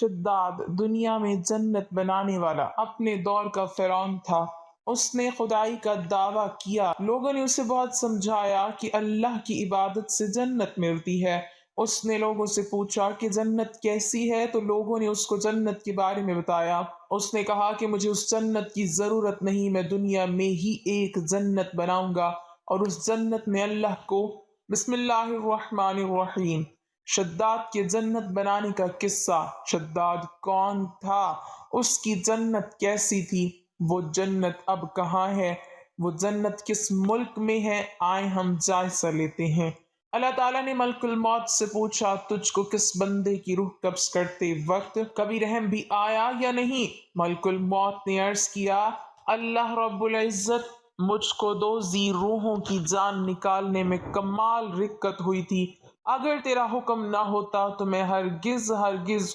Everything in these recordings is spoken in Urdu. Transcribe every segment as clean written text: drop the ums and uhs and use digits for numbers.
شداد دنیا میں جنت بنانے والا اپنے دور کا فرعون تھا۔ اس نے خدائی کا دعویٰ کیا، لوگوں نے اسے بہت سمجھایا کہ اللہ کی عبادت سے جنت ملتی ہے۔ اس نے لوگوں سے پوچھا کہ جنت کیسی ہے، تو لوگوں نے اس کو جنت کے بارے میں بتایا۔ اس نے کہا کہ مجھے اس جنت کی ضرورت نہیں، میں دنیا میں ہی ایک جنت بناؤں گا اور اس جنت میں اللہ کو بسم اللہ الرحمن الرحیم۔ شداد کے جنت بنانے کا قصہ۔ شداد کون تھا؟ اس کی جنت کیسی تھی؟ وہ جنت اب کہاں ہے؟ وہ جنت کس ملک میں ہے؟ آئیں ہم جائزہ لیتے ہیں۔ اللہ تعالیٰ نے ملک الموت سے پوچھا، تجھ کو کس بندے کی روح قبض کرتے وقت کبھی رحم بھی آیا یا نہیں؟ ملک الموت نے عرض کیا، اللہ رب العزت، مجھ کو دو روحوں کی جان نکالنے میں کمال رکت ہوئی تھی۔ اگر تیرا حکم نہ ہوتا تو میں ہرگز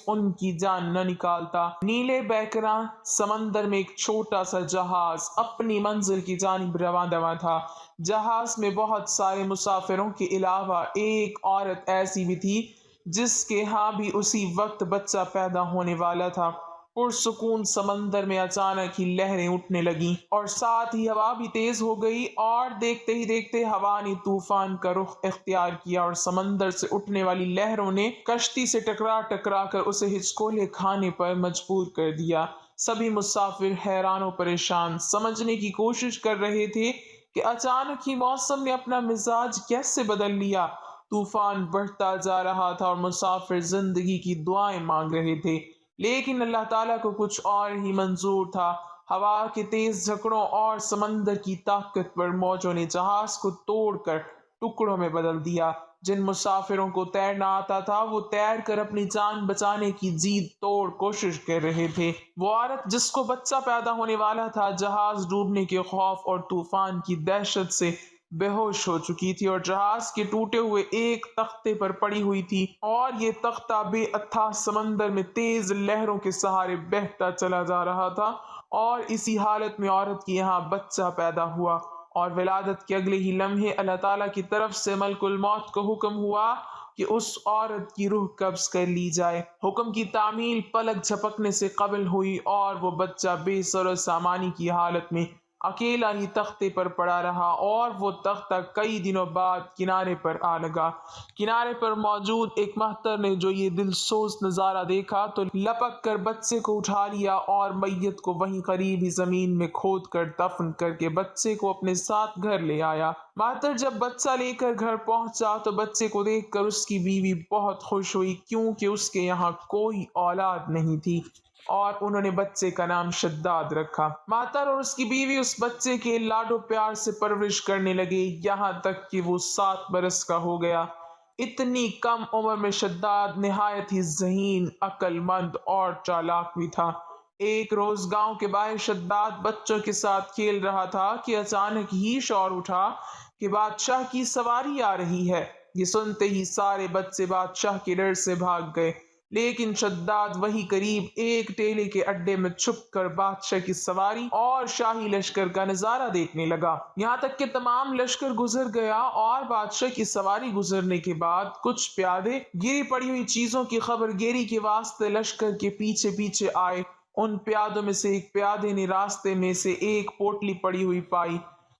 ان کی جان نہ نکالتا۔ نیلے بیکراں سمندر میں ایک چھوٹا سا جہاز اپنی منزل کی جانب رواں دواں تھا۔ جہاز میں بہت سارے مسافروں کے علاوہ ایک عورت ایسی بھی تھی جس کے ہاں بھی اسی وقت بچہ پیدا ہونے والا تھا۔ پرسکون سمندر میں اچانک ہی لہریں اٹھنے لگیں اور ساتھ ہی ہوا بھی تیز ہو گئی، اور دیکھتے ہی دیکھتے ہوا نے طوفان کا رخ اختیار کیا اور سمندر سے اٹھنے والی لہروں نے کشتی سے ٹکرا کر اسے ہچکولے کھانے پر مجبور کر دیا۔ سبھی مسافر حیران و پریشان سمجھنے کی کوشش کر رہے تھے کہ اچانک ہی موسم نے اپنا مزاج کیسے بدل لیا۔ طوفان بڑھتا جا رہا تھا اور مسافر زندگی کی دعائیں مانگ رہے تھے، لیکن اللہ تعالیٰ کو کچھ اور ہی منظور تھا۔ ہوا کے تیز جھکڑوں اور سمندر کی طاقتور موجوں نے جہاز کو توڑ کر ٹکڑوں میں بدل دیا۔ جن مسافروں کو تیرنا آتا تھا وہ تیر کر اپنی جان بچانے کی جیت توڑ کوشش کر رہے تھے۔ وہ عورت جس کو بچہ پیدا ہونے والا تھا جہاز ڈوبنے کے خوف اور طوفان کی دہشت سے بے ہوش ہو چکی تھی اور جہاز کے ٹوٹے ہوئے ایک تختے پر پڑی ہوئی تھی، اور یہ تختہ بے اتھاہ سمندر میں تیز لہروں کے سہارے بہتا چلا جا رہا تھا، اور اسی حالت میں عورت کے یہاں بچہ پیدا ہوا، اور ولادت کے اگلے ہی لمحے اللہ تعالیٰ کی طرف سے ملک الموت کو حکم ہوا کہ اس عورت کی روح قبض کر لی جائے۔ حکم کی تعمیل پلک جھپکنے سے قبل ہوئی اور وہ بچہ بے سر و سامانی کی حالت میں اکیلا ہی تختے پر پڑا رہا، اور وہ تختہ کئی دنوں بعد کنارے پر آ لگا۔ کنارے پر موجود ایک مہتر نے جو یہ دل سوز نظارہ دیکھا تو لپک کر بچے کو اٹھا لیا اور میت کو وہیں قریب ہی زمین میں کھود کر دفن کر کے بچے کو اپنے ساتھ گھر لے آیا۔ مہتر جب بچہ لے کر گھر پہنچا تو بچے کو دیکھ کر اس کی بیوی بہت خوش ہوئی، کیونکہ اس کے یہاں کوئی اولاد نہیں تھی، اور انہوں نے بچے کا نام شداد رکھا۔ مہتر اور اس کی بیوی اس بچے کے لاڈو پیار سے پرورش کرنے لگے، یہاں تک کہ وہ 7 برس کا ہو گیا۔ اتنی کم عمر میں شداد نہایت ہی ذہین، عقل مند اور چالاک بھی تھا۔ ایک روز گاؤں کے باہر شداد بچوں کے ساتھ کھیل رہا تھا کہ اچانک ہی شور اٹھا کہ بادشاہ کی سواری آ رہی ہے۔ یہ سنتے ہی سارے بچے بادشاہ کے ڈر سے بھاگ گئے، لیکن شداد وہی قریب ایک ٹیلے کے اڈے میں چھپ کر بادشاہ کی سواری اور شاہی لشکر کا نظارہ دیکھنے لگا۔ یہاں تک کہ تمام لشکر گزر گیا اور بادشاہ کی سواری گزرنے کے بعد کچھ پیادے گری پڑی ہوئی چیزوں کی خبر گیری کے واسطے لشکر کے پیچھے پیچھے آئے۔ ان پیادوں میں سے ایک پیادے نے راستے میں سے ایک پوٹلی پڑی ہوئی پائی۔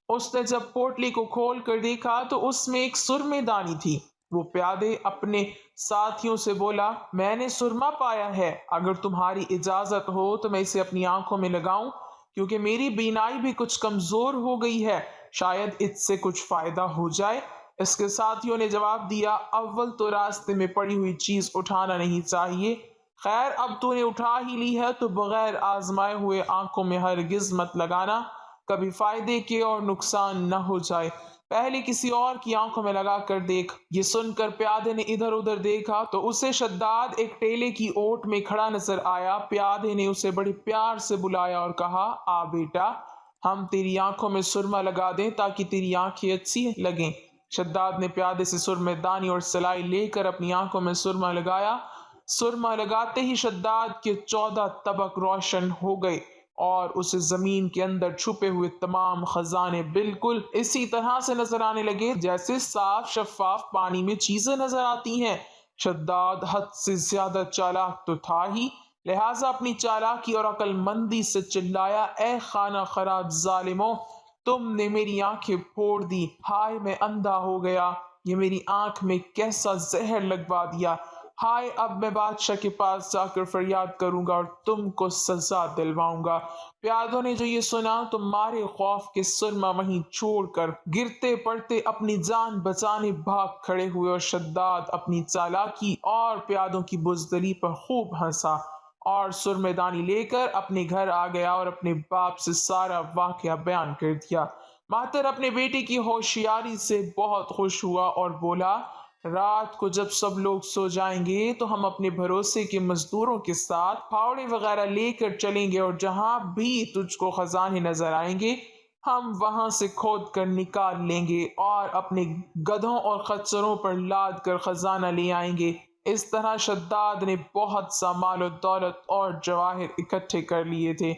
اس نے جب پوٹلی کو کھول کر دیکھا تو اس میں ایک سرمے دانی تھی۔ وہ پیادے اپنے ساتھیوں سے بولا، میں نے سرما پایا ہے، اگر تمہاری اجازت ہو تو میں اسے اپنی آنکھوں میں لگاؤں، کیونکہ میری بینائی بھی کچھ کمزور ہو گئی ہے، شاید اس سے کچھ فائدہ ہو جائے۔ اس کے ساتھیوں نے جواب دیا، اول تو راستے میں پڑی ہوئی چیز اٹھانا نہیں چاہیے، خیر اب تو نے اٹھا ہی لی ہے تو بغیر آزمائے ہوئے آنکھوں میں ہرگز مت لگانا، کبھی فائدے کے اور نقصان نہ ہو جائے، پہلے کسی اور کی آنکھوں میں لگا کر دیکھ۔ یہ سن کر پیادے نے ادھر ادھر دیکھا تو اسے شداد ایک ٹیلے کی اوٹ میں کھڑا نظر آیا۔ پیادے نے اسے بڑے پیار سے بلایا اور کہا، آ بیٹا، ہم تیری آنکھوں میں سرما لگا دیں تاکہ تیری آنکھیں اچھی لگیں۔ شداد نے پیادے سے سرمے دانی اور سلائی لے کر اپنی آنکھوں میں سرما لگایا۔ سرما لگاتے ہی شداد کے 14 طبق روشن ہو گئے اور اسے زمین کے اندر چھپے ہوئے تمام خزانے بالکل اسی طرح سے نظر آنے لگے جیسے صاف شفاف پانی میں چیزیں نظر آتی ہیں۔ شداد حد سے زیادہ چالاک تو تھا ہی، لہٰذا اپنی چالاکی اور عقل مندی سے چلایا، اے خانہ خراب ظالموں، تم نے میری آنکھیں پھوڑ دی، ہائے میں اندھا ہو گیا، یہ میری آنکھ میں کیسا زہر لگوا دیا، ہائے اب میں بادشاہ کے پاس جا کر فریاد کروں گا اور تم کو سزا دلواؤں گا۔ پیادوں نے جو یہ سنا تو مارے خوف کے سرما وہیں چھوڑ کر گرتے پڑتے اپنی جان بچانے بھاگ کھڑے ہوئے، اور شداد اپنی چالاکی اور پیادوں کی بزدلی پر خوب ہنسا اور سرمےدانی لے کر اپنے گھر آ گیا اور اپنے باپ سے سارا واقعہ بیان کر دیا۔ ماتر اپنے بیٹے کی ہوشیاری سے بہت خوش ہوا اور بولا، رات کو جب سب لوگ سو جائیں گے تو ہم اپنے بھروسے کے مزدوروں کے ساتھ پھاوڑے وغیرہ لے کر چلیں گے، اور جہاں بھی تجھ کو خزانے نظر آئیں گے ہم وہاں سے کھود کر نکال لیں گے اور اپنے گدھوں اور خچروں پر لاد کر خزانہ لے آئیں گے۔ اس طرح شداد نے بہت سا مال و دولت اور جواہر اکٹھے کر لیے تھے،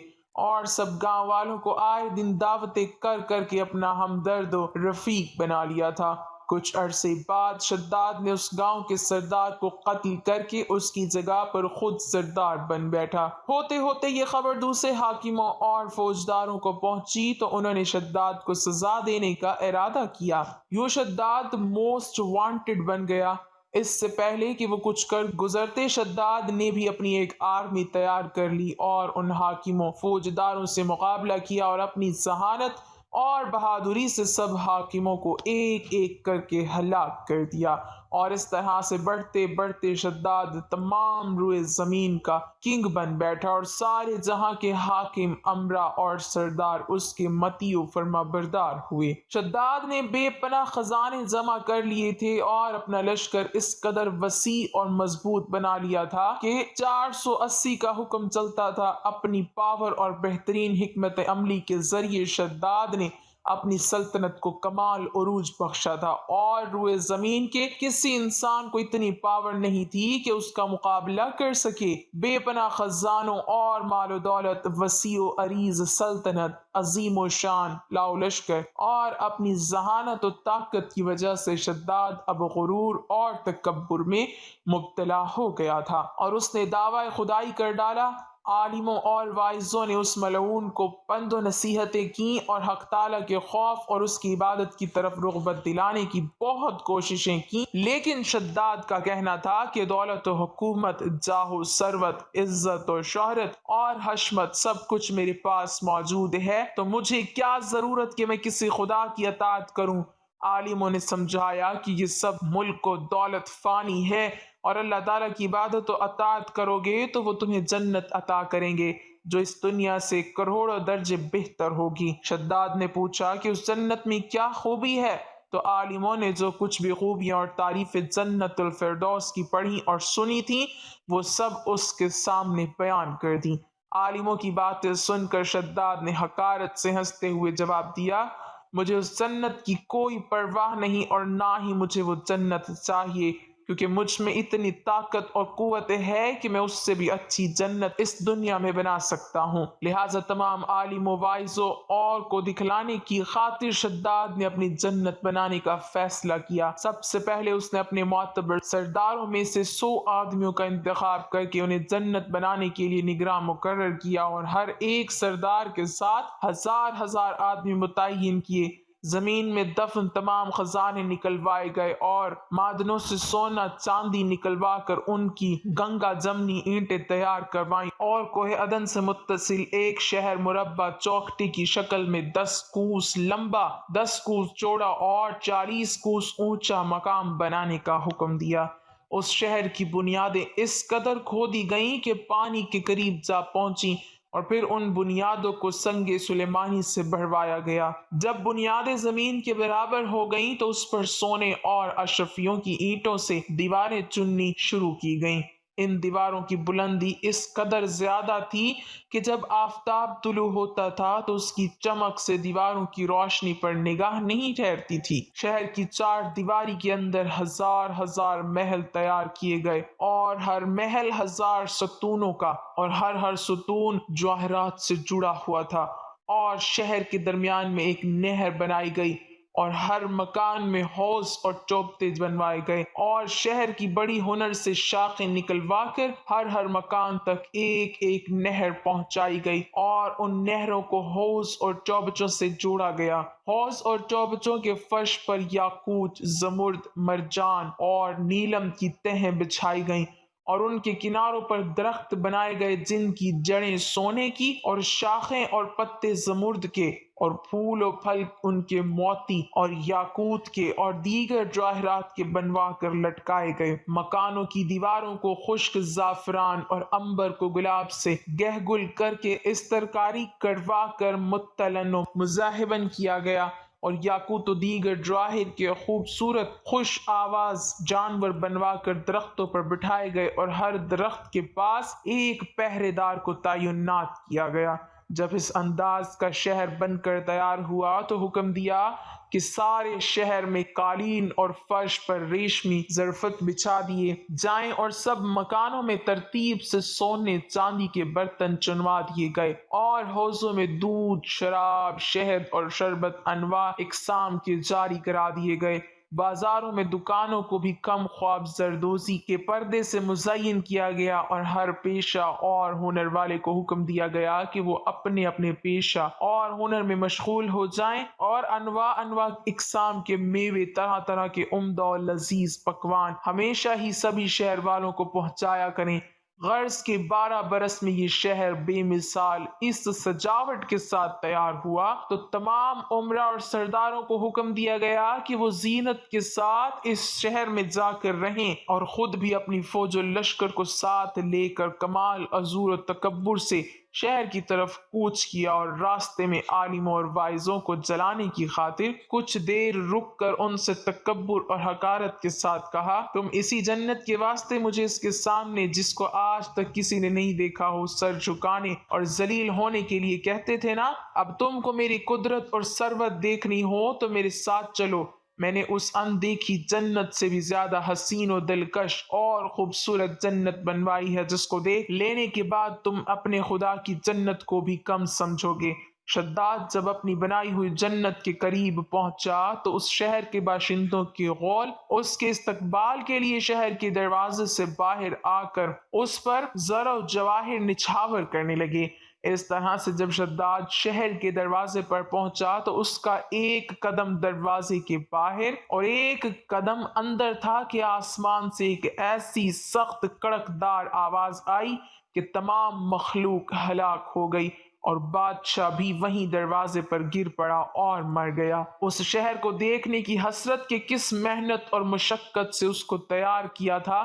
اور سب گاؤں والوں کو آئے دن دعوتیں کر کر کے اپنا ہمدرد و رفیق بنا لیا تھا۔ کچھ عرصے بعد شداد نے اس گاؤں کے سردار کو قتل کر کے اس کی جگہ پر خود سردار بن بیٹھا۔ ہوتے ہوتے یہ خبر دوسرے حاکموں اور فوجداروں کو پہنچی تو انہوں نے شداد کو سزا دینے کا ارادہ کیا۔ یوں شداد موسٹ وانٹڈ بن گیا۔ اس سے پہلے کہ وہ کچھ کر گزرتے، شداد نے بھی اپنی ایک آرمی تیار کر لی اور ان حاکموں فوجداروں سے مقابلہ کیا اور اپنی ذہانت اور بہادری سے سب حاکموں کو ایک ایک کر کے ہلاک کر دیا، اور اس طرح سے بڑھتے بڑھتے شداد تمام روئے زمین کا کنگ بن بیٹھا، اور سارے جہاں کے حاکم، امرا اور سردار اس کے متی و فرما بردار ہوئے۔ شداد نے بے پناہ خزانے جمع کر لیے تھے اور اپنا لشکر اس قدر وسیع اور مضبوط بنا لیا تھا کہ 480 کا حکم چلتا تھا۔ اپنی پاور اور بہترین حکمت عملی کے ذریعے شداد نے اپنی سلطنت کو کمال عروج بخشا تھا، اور روئے زمین کے کسی انسان کو اتنی پاور نہیں تھی کہ اس کا مقابلہ کر سکے۔ بے پناہ خزانوں اور مال و دولت، وسیع و عریض سلطنت، عظیم و شان لاؤ لشکر اور اپنی ذہانت و طاقت کی وجہ سے شداد اب غرور اور تکبر میں مبتلا ہو گیا تھا، اور اس نے دعوی خدائی کر ڈالا۔ عالموں اور واعظوں نے اس ملعون کو پند و نصیحتیں کیں اور حق تعالیٰ کے خوف اور اس کی عبادت کی طرف رغبت دلانے کی بہت کوششیں کیں، لیکن شداد کا کہنا تھا کہ دولت و حکومت، جاہ و ثروت، عزت و شہرت اور حشمت سب کچھ میرے پاس موجود ہے، تو مجھے کیا ضرورت کہ میں کسی خدا کی اطاعت کروں۔ عالموں نے سمجھایا کہ یہ سب ملک و دولت فانی ہے، اور اللہ تعالیٰ کی عبادت و اطاعت کرو گے تو وہ تمہیں جنت عطا کریں گے جو اس دنیا سے کروڑوں درجے بہتر ہوگی۔ شداد نے پوچھا کہ اس جنت میں کیا خوبی ہے؟ تو عالموں نے جو کچھ بھی خوبیاں اور تعریف جنت الفردوس کی پڑھی اور سنی تھی وہ سب اس کے سامنے بیان کر دی۔ عالموں کی باتیں سن کر شداد نے حقارت سے ہنستے ہوئے جواب دیا، مجھے اس جنت کی کوئی پرواہ نہیں، اور نہ ہی مجھے وہ جنت چاہیے، کیونکہ مجھ میں اتنی طاقت اور قوت ہے کہ میں اس سے بھی اچھی جنت اس دنیا میں بنا سکتا ہوں۔ لہٰذا تمام عالم و واعظوں اور کو دکھلانے کی خاطر شداد نے اپنی جنت بنانے کا فیصلہ کیا۔ سب سے پہلے اس نے اپنے معتبر سرداروں میں سے 100 آدمیوں کا انتخاب کر کے انہیں جنت بنانے کے لیے نگراں مقرر کیا، اور ہر ایک سردار کے ساتھ 1000 آدمی متعین کیے۔ زمین میں دفن تمام خزانے نکلوائے گئے اور معدنوں سے سونا چاندی نکلوا کر ان کی گنگا جمنی اینٹیں تیار کروائیں، اور کوہ عدن سے متصل ایک شہر مربع چوکھٹی کی شکل میں 10 کوس لمبا، 10 کوس چوڑا اور 40 کوس اونچا مقام بنانے کا حکم دیا۔ اس شہر کی بنیادیں اس قدر کھودی گئیں کہ پانی کے قریب جا پہنچیں، اور پھر ان بنیادوں کو سنگ سلیمانی سے بڑھوایا گیا۔ جب بنیادیں زمین کے برابر ہو گئیں تو اس پر سونے اور اشرفیوں کی اینٹوں سے دیواریں چننی شروع کی گئیں۔ ان دیواروں کی بلندی اس قدر زیادہ تھی کہ جب آفتاب طلوع ہوتا تھا تو اس کی چمک سے دیواروں کی روشنی پر نگاہ نہیں ٹھہرتی تھی۔ شہر کی 4 دیواری کے اندر 1000 محل تیار کیے گئے، اور ہر محل 1000 ستونوں کا، اور ہر ستون جواہرات سے جڑا ہوا تھا، اور شہر کے درمیان میں ایک نہر بنائی گئی اور ہر مکان میں حوض اور چوبتے بنوائے گئے، اور شہر کی بڑی ہنر سے شاخیں نکلوا کر ہر مکان تک ایک ایک نہر پہنچائی گئی، اور ان نہروں کو حوض اور چوبچوں سے جوڑا گیا۔ حوض اور چوبچوں کے فرش پر یاقوت، زمرد، مرجان اور نیلم کی تہیں بچھائی گئیں، اور ان کے کناروں پر درخت بنائے گئے جن کی جڑیں سونے کی اور شاخیں اور پتے زمرد کے اور پھول و پھل ان کے موتی اور یاقوت کے اور دیگر جواہرات کے بنوا کر لٹکائے گئے۔ مکانوں کی دیواروں کو خشک زعفران اور عنبر کو گلاب سے گہگل کر کے استرکاری کروا کر متلن و مزاحبن کیا گیا، اور یاقوت و دیگر جواہر کے خوبصورت خوش آواز جانور بنوا کر درختوں پر بٹھائے گئے، اور ہر درخت کے پاس ایک پہرے دار کو تعینات کیا گیا۔ جب اس انداز کا شہر بن کر تیار ہوا تو حکم دیا کہ سارے شہر میں قالین اور فرش پر ریشمی زرفت بچھا دیے جائیں، اور سب مکانوں میں ترتیب سے سونے چاندی کے برتن چنوا دیے گئے، اور حوضوں میں دودھ، شراب، شہد اور شربت انواع اقسام کے جاری کرا دیے گئے۔ بازاروں میں دکانوں کو بھی کم خواب زردوزی کے پردے سے مزین کیا گیا، اور ہر پیشہ اور ہنر والے کو حکم دیا گیا کہ وہ اپنے اپنے پیشہ اور ہنر میں مشغول ہو جائیں، اور انواع اقسام کے میوے، طرح طرح کے عمدہ اور لذیذ پکوان ہمیشہ ہی سبھی شہر والوں کو پہنچایا کریں۔ غرض کے 12 برس میں یہ شہر بے مثال اس سجاوٹ کے ساتھ تیار ہوا تو تمام عمرہ اور سرداروں کو حکم دیا گیا کہ وہ زینت کے ساتھ اس شہر میں جا کر رہیں، اور خود بھی اپنی فوج و لشکر کو ساتھ لے کر کمال عزور و تکبر سے شہر کی طرف کوچ کیا، اور راستے میں عالموں اور واعظوں کو جلانے کی خاطر کچھ دیر رک کر ان سے تکبر اور حقارت کے ساتھ کہا، تم اسی جنت کے واسطے مجھے اس کے سامنے جس کو آج تک کسی نے نہیں دیکھا ہو سر جھکانے اور ذلیل ہونے کے لیے کہتے تھے نا؟ اب تم کو میری قدرت اور ثروت دیکھنی ہو تو میرے ساتھ چلو، میں نے اس اندیکھی جنت سے بھی زیادہ حسین و دلکش اور خوبصورت جنت بنوائی ہے، جس کو دیکھ لینے کے بعد تم اپنے خدا کی جنت کو بھی کم سمجھو گے۔ شداد جب اپنی بنائی ہوئی جنت کے قریب پہنچا تو اس شہر کے باشندوں کی غول اس کے استقبال کے لیے شہر کے دروازے سے باہر آ کر اس پر زر و جواہر نچھاور کرنے لگے۔ اس طرح سے جب شداد شہر کے دروازے پر پہنچا تو اس کا ایک قدم دروازے کے باہر اور ایک قدم اندر تھا کہ آسمان سے ایک ایسی سخت کڑکدار آواز آئی کہ تمام مخلوق ہلاک ہو گئی، اور بادشاہ بھی وہیں دروازے پر گر پڑا اور مر گیا۔ اس شہر کو دیکھنے کی حسرت کہ کس محنت اور مشقت سے اس کو تیار کیا تھا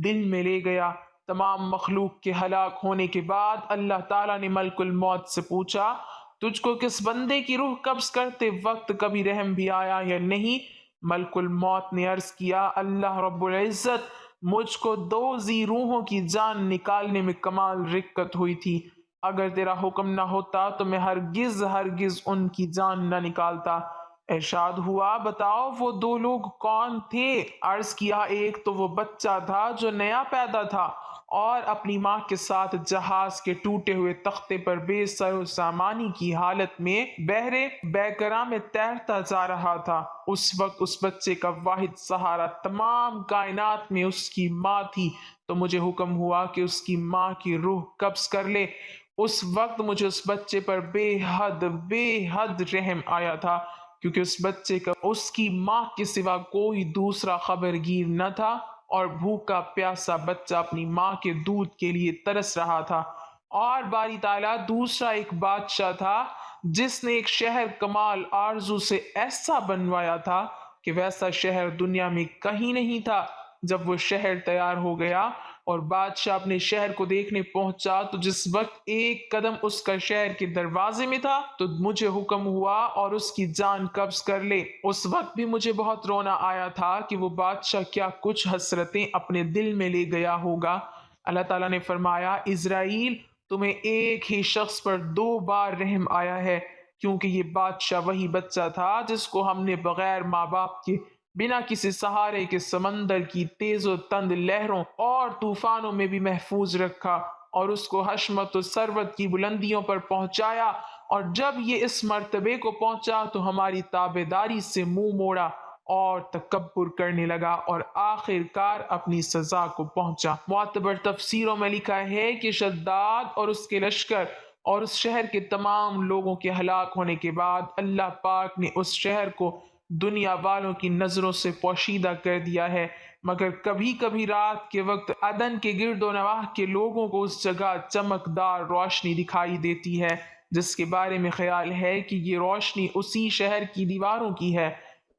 دل میں لے گیا۔ تمام مخلوق کے ہلاک ہونے کے بعد اللہ تعالیٰ نے ملک الموت سے پوچھا، تجھ کو کس بندے کی روح قبض کرتے وقت کبھی رحم بھی آیا یا نہیں؟ ملک الموت نے عرض کیا، اللہ رب العزت، مجھ کو 2 ذی روحوں کی جان نکالنے میں کمال رقت ہوئی تھی، اگر تیرا حکم نہ ہوتا تو میں ہرگز ان کی جان نہ نکالتا۔ ارشاد ہوا، بتاؤ وہ 2 لوگ کون تھے؟ عرض کیا، ایک تو وہ بچہ تھا جو نیا پیدا تھا اور اپنی ماں کے ساتھ جہاز کے ٹوٹے ہوئے تختے پر بے سر و سامانی کی حالت میں بحر بیکراں میں تیرتا جا رہا تھا۔ اس وقت اس بچے کا واحد سہارا تمام کائنات میں اس کی ماں تھی، تو مجھے حکم ہوا کہ اس کی ماں کی روح قبض کر لے۔ اس وقت مجھے اس بچے پر بے حد رحم آیا تھا، کیونکہ اس بچے کا اس کی ماں کے سوا کوئی دوسرا خبرگیر نہ تھا، اور بھوکا پیاسا بچہ اپنی ماں کے دودھ کے لیے ترس رہا تھا۔ اور باری تعالیٰ دوسرا ایک بادشاہ تھا جس نے ایک شہر کمال آرزو سے ایسا بنوایا تھا کہ ویسا شہر دنیا میں کہیں نہیں تھا۔ جب وہ شہر تیار ہو گیا اور بادشاہ اپنے شہر کو دیکھنے پہنچا تو جس وقت ایک قدم اس کا شہر کے دروازے میں تھا تو مجھے حکم ہوا اور اس کی جان قبض کر لے۔ اس وقت بھی مجھے بہت رونا آیا تھا کہ وہ بادشاہ کیا کچھ حسرتیں اپنے دل میں لے گیا ہوگا۔ اللہ تعالیٰ نے فرمایا، اسرائیل، تمہیں ایک ہی شخص پر 2 بار رحم آیا ہے، کیونکہ یہ بادشاہ وہی بچہ تھا جس کو ہم نے بغیر ماں باپ کے بنا کسی سہارے کے سمندر کی تیز و تند لہروں اور طوفانوں میں بھی محفوظ رکھا، اور اس کو حشمت و ثروت کی بلندیوں پر پہنچایا، اور جب یہ اس مرتبے کو پہنچا تو ہماری تابعداری سے منہ موڑا اور تکبر کرنے لگا، اور آخر کار اپنی سزا کو پہنچا۔ معتبر تفسیروں میں لکھا ہے کہ شداد اور اس کے لشکر اور اس شہر کے تمام لوگوں کے ہلاک ہونے کے بعد اللہ پاک نے اس شہر کو دنیا والوں کی نظروں سے پوشیدہ کر دیا ہے، مگر کبھی کبھی رات کے وقت عدن کے گرد و نواح کے لوگوں کو اس جگہ چمکدار روشنی دکھائی دیتی ہے، جس کے بارے میں خیال ہے کہ یہ روشنی اسی شہر کی دیواروں کی ہے۔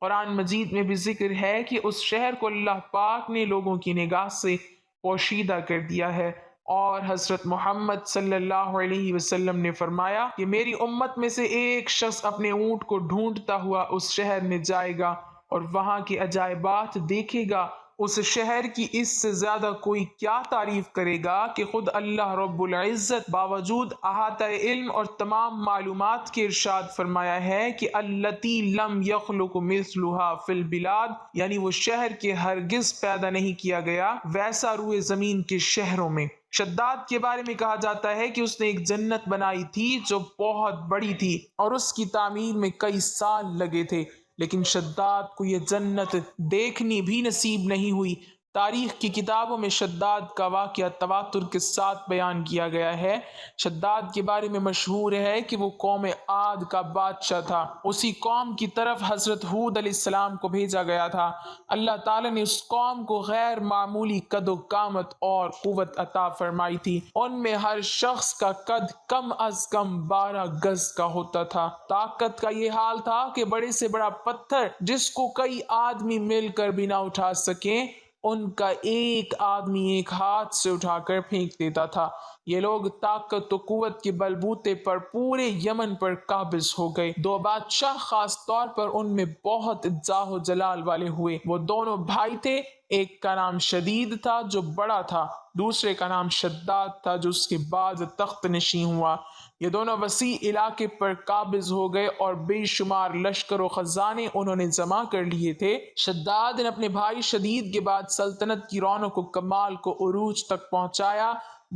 قرآن مجید میں بھی ذکر ہے کہ اس شہر کو اللہ پاک نے لوگوں کی نگاہ سے پوشیدہ کر دیا ہے، اور حضرت محمد صلی اللہ علیہ وسلم نے فرمایا کہ میری امت میں سے ایک شخص اپنے اونٹ کو ڈھونڈتا ہوا اس شہر میں جائے گا اور وہاں کے عجائبات دیکھے گا۔ اس شہر کی اس سے زیادہ کوئی کیا تعریف کرے گا کہ خود اللہ رب العزت باوجود احاطہ علم اور تمام معلومات کے ارشاد فرمایا ہے کہ التی لم یخلق مثلھا فی البلاد، یعنی وہ شہر کے ہرگز پیدا نہیں کیا گیا ویسا روئے زمین کے شہروں میں۔ شداد کے بارے میں کہا جاتا ہے کہ اس نے ایک جنت بنائی تھی جو بہت بڑی تھی اور اس کی تعمیر میں کئی سال لگے تھے، لیکن شداد کو یہ جنت دیکھنی بھی نصیب نہیں ہوئی۔ تاریخ کی کتابوں میں شداد کا واقعہ تواتر کے ساتھ بیان کیا گیا ہے۔ شداد کے بارے میں مشہور ہے کہ وہ قوم عاد کا بادشاہ تھا۔ اسی قوم کی طرف حضرت ہود علیہ السلام کو بھیجا گیا تھا۔ اللہ تعالیٰ نے اس قوم کو غیر معمولی قد و قامت اور قوت عطا فرمائی تھی۔ ان میں ہر شخص کا قد کم از کم 12 گز کا ہوتا تھا۔ طاقت کا یہ حال تھا کہ بڑے سے بڑا پتھر جس کو کئی آدمی مل کر بھی نہ اٹھا سکیں، ان کا ایک آدمی ایک ہاتھ سے اٹھا کر پھینک دیتا تھا۔ یہ لوگ طاقت و قوت کے بلبوتے پر پورے یمن پر قابض ہو گئے۔ دو بادشاہ خاص طور پر ان میں بہت جاہ و جلال والے ہوئے۔ وہ دونوں بھائی تھے، ایک کا نام شدید تھا جو بڑا تھا، دوسرے کا نام شداد تھا جو اس کے بعد تخت نشین ہوا۔ یہ دونوں وسیع علاقے پر قابض ہو گئے اور بے شمار لشکر و خزانے انہوں نے جمع کر لیے تھے۔ شداد نے اپنے بھائی شدید کے بعد سلطنت کی رونق و کمال کو عروج تک پہنچایا۔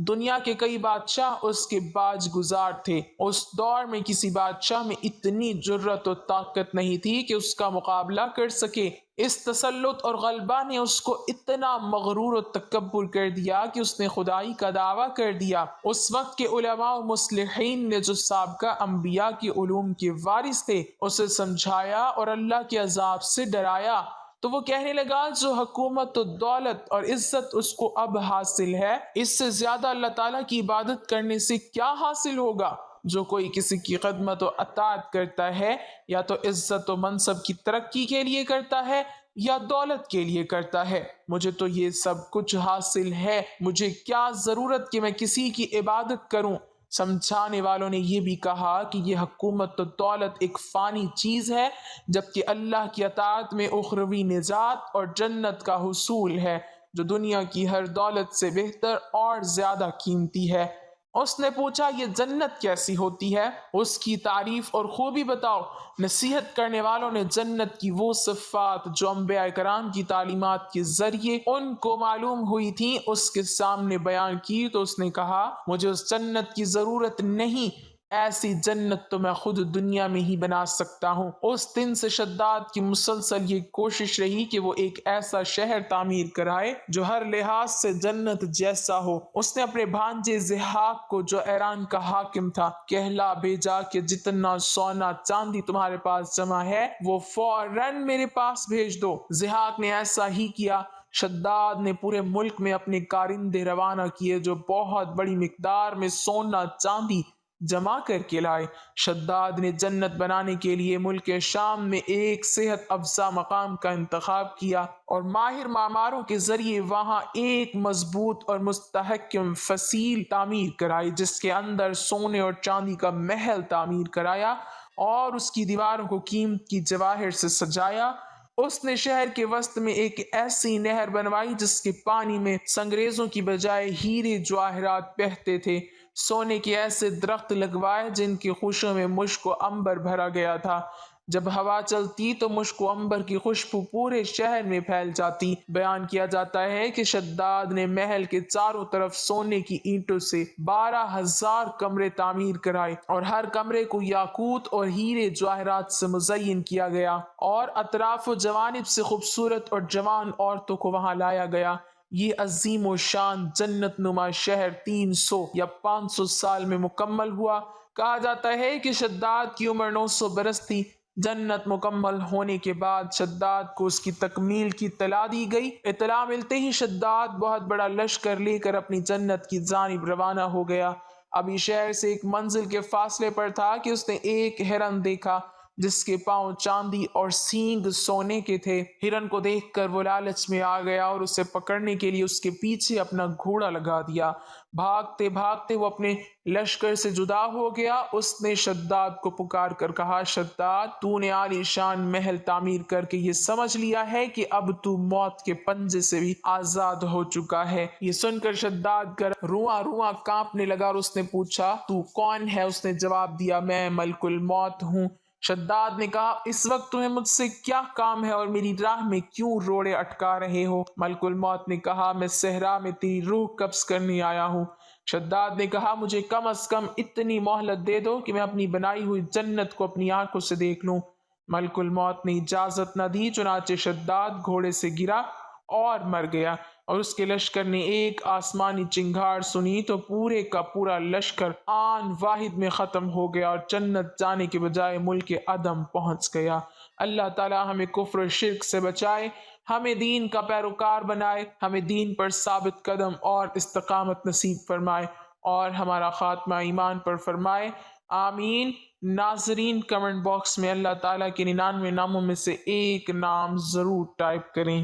دنیا کے کئی بادشاہ اس کے باج گزار تھے۔ اس دور میں کسی بادشاہ میں اتنی جرأت و طاقت نہیں تھی کہ اس کا مقابلہ کر سکے۔ اس تسلط اور غلبہ نے اس کو اتنا مغرور و تکبر کر دیا کہ اس نے خدائی کا دعویٰ کر دیا۔ اس وقت کے علماء و مصلحین نے جو سابقہ انبیاء کے علوم کے وارث تھے اسے سمجھایا اور اللہ کے عذاب سے ڈرایا، تو وہ کہنے لگا جو حکومت و دولت اور عزت اس کو اب حاصل ہے، اس سے زیادہ اللہ تعالیٰ کی عبادت کرنے سے کیا حاصل ہوگا؟ جو کوئی کسی کی خدمت و اطاعت کرتا ہے یا تو عزت و منصب کی ترقی کے لیے کرتا ہے یا دولت کے لیے کرتا ہے، مجھے تو یہ سب کچھ حاصل ہے، مجھے کیا ضرورت کہ میں کسی کی عبادت کروں۔ سمجھانے والوں نے یہ بھی کہا کہ یہ حکومت و دولت ایک فانی چیز ہے، جبکہ اللہ کی اطاعت میں اخروی نجات اور جنت کا حصول ہے، جو دنیا کی ہر دولت سے بہتر اور زیادہ قیمتی ہے۔ اس نے پوچھا یہ جنت کیسی ہوتی ہے؟ اس کی تعریف اور خوبی بتاؤ۔ نصیحت کرنے والوں نے جنت کی وہ صفات جو انبیاء کرام کی تعلیمات کے ذریعے ان کو معلوم ہوئی تھیں اس کے سامنے بیان کی، تو اس نے کہا مجھے اس جنت کی ضرورت نہیں، ایسی جنت تو میں خود دنیا میں ہی بنا سکتا ہوں۔ اس دن سے شداد کی مسلسل یہ کوشش رہی کہ وہ ایک ایسا شہر تعمیر کرائے جو ہر لحاظ سے جنت جیسا ہو۔ اس نے اپنے بھانجے ضحاک کو جو ایران کا حاکم تھا کہلا بھیجا کہ جتنا سونا چاندی تمہارے پاس جمع ہے وہ فوراً میرے پاس بھیج دو۔ ضحاک نے ایسا ہی کیا۔ شداد نے پورے ملک میں اپنے کارندے روانہ کیے جو بہت بڑی مقدار میں سونا چاندی جمع کر کے لائے۔ شداد نے جنت بنانے کے لیے ملک شام میں ایک صحت افزا مقام کا انتخاب کیا اور ماہر معماروں کے ذریعے وہاں ایک مضبوط اور مستحکم فصیل تعمیر کرائی، جس کے اندر سونے اور چاندی کا محل تعمیر کرایا اور اس کی دیواروں کو قیمت کی جواہر سے سجایا۔ اس نے شہر کے وسط میں ایک ایسی نہر بنوائی جس کے پانی میں سنگریزوں کی بجائے ہیرے جواہرات بہتے تھے۔ سونے کے ایسے درخت لگوائے جن کی خوشوں میں مشک و عنبر بھرا گیا تھا۔ جب ہوا چلتی تو مشک و عنبر کی خوشبو پورے شہر میں پھیل جاتی۔ بیان کیا جاتا ہے کہ شداد نے محل کے چاروں طرف سونے کی اینٹوں سے 12,000 کمرے تعمیر کرائے، اور ہر کمرے کو یاقوت اور ہیرے جواہرات سے مزین کیا گیا، اور اطراف و جوانب سے خوبصورت اور جوان عورتوں کو وہاں لایا گیا۔ یہ عظیم و شان جنت نما شہر 300 یا 500 سال میں مکمل ہوا۔ کہا جاتا ہے کہ شداد کی عمر 900 برس تھی۔ جنت مکمل ہونے کے بعد شداد کو اس کی تکمیل کی اطلاع دی گئی۔ اطلاع ملتے ہی شداد بہت بڑا لشکر لے کر اپنی جنت کی جانب روانہ ہو گیا۔ ابھی شہر سے ایک منزل کے فاصلے پر تھا کہ اس نے ایک ہرن دیکھا جس کے پاؤں چاندی اور سینگ سونے کے تھے۔ ہرن کو دیکھ کر وہ لالچ میں آ گیا اور اسے پکڑنے کے لیے اس کے پیچھے اپنا گھوڑا لگا دیا۔ بھاگتے بھاگتے وہ اپنے لشکر سے جدا ہو گیا۔ اس نے شداد کو پکار کر کہا، شداد، تو نے عالی شان محل تعمیر کر کے یہ سمجھ لیا ہے کہ اب تو موت کے پنجے سے بھی آزاد ہو چکا ہے۔ یہ سن کر شداد کا رواں رواں کانپنے لگا اور اس نے پوچھا، تو کون ہے؟ اس نے جواب دیا، میں ملک الموت ہوں۔ شداد نے کہا، اس وقت تمہیں مجھ سے کیا کام ہے اور میری راہ میں کیوں روڑے اٹکا رہے ہو؟ ملک الموت نے کہا، میں صحرا میں تیری روح قبض کرنے آیا ہوں۔ شداد نے کہا، مجھے کم از کم اتنی مہلت دے دو کہ میں اپنی بنائی ہوئی جنت کو اپنی آنکھوں سے دیکھ لوں۔ ملک الموت نے اجازت نہ دی، چنانچہ شداد گھوڑے سے گرا اور مر گیا، اور اس کے لشکر نے ایک آسمانی چنگھاڑ سنی تو پورے کا پورا لشکر آن واحد میں ختم ہو گیا اور جنت جانے کے بجائے ملک عدم پہنچ گیا۔ اللہ تعالی ہمیں کفر و شرک سے بچائے، ہمیں دین کا پیروکار بنائے، ہمیں دین پر ثابت قدم اور استقامت نصیب فرمائے، اور ہمارا خاتمہ ایمان پر فرمائے، آمین۔ ناظرین، کمنٹ باکس میں اللہ تعالیٰ کے 99 ناموں میں سے ایک نام ضرور ٹائپ کریں۔